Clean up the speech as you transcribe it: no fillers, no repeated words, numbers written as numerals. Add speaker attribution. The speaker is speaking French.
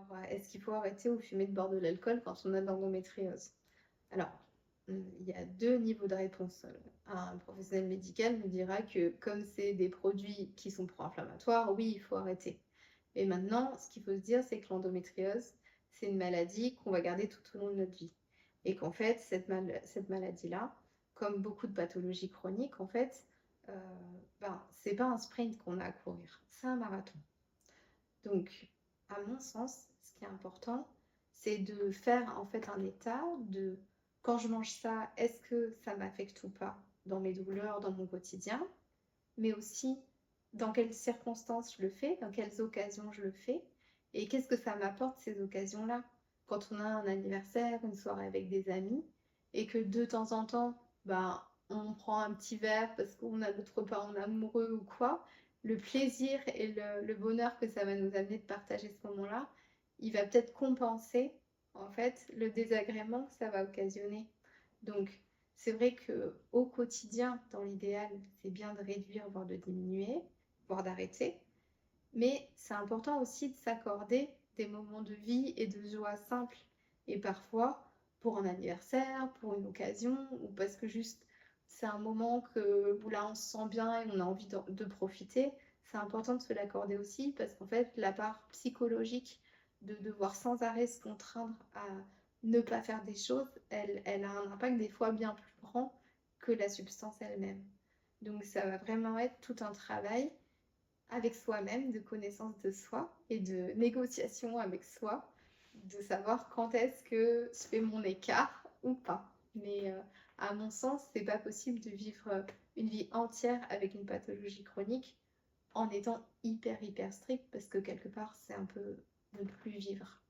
Speaker 1: Alors, est-ce qu'il faut arrêter ou fumer de boire de l'alcool quand on a de l'endométriose? Alors, il y a 2 niveaux de réponse. Un professionnel médical me dira que comme c'est des produits qui sont pro-inflammatoires, oui, il faut arrêter. Mais maintenant, ce qu'il faut se dire, c'est que l'endométriose, c'est une maladie qu'on va garder tout au long de notre vie et qu'en fait, cette maladie-là, comme beaucoup de pathologies chroniques, en fait, heu, c'est pas un sprint qu'on a à courir, c'est un marathon. Donc, à mon sens, ce qui est important, c'est de faire en fait un état de quand je mange ça, est-ce que ça m'affecte ou pas dans mes douleurs, dans mon quotidien, mais aussi dans quelles circonstances je le fais, dans quelles occasions je le fais, et qu'est-ce que ça m'apporte ces occasions-là. Quand on a un anniversaire, une soirée avec des amis, et que de temps en temps, on prend un petit verre parce qu'on a notre repas en amoureux ou quoi, le plaisir et le bonheur que ça va nous amener de partager ce moment-là, il va peut-être compenser en fait le désagrément que ça va occasionner. Donc, c'est vrai que au quotidien, dans l'idéal, c'est bien de réduire, voire de diminuer, voire d'arrêter. Mais c'est important aussi de s'accorder des moments de vie et de joie simples. Et parfois, pour un anniversaire, pour une occasion, ou parce que juste c'est un moment où là on se sent bien et on a envie de profiter, c'est important de se l'accorder aussi parce qu'en fait, la part psychologique de devoir sans arrêt se contraindre à ne pas faire des choses, elle a un impact des fois bien plus grand que la substance elle-même. Donc ça va vraiment être tout un travail avec soi-même, de connaissance de soi et de négociation avec soi, de savoir quand est-ce que je fais mon écart ou pas. Mais à mon sens, c'est pas possible de vivre une vie entière avec une pathologie chronique en étant hyper hyper strict parce que quelque part c'est un peu ne plus vivre.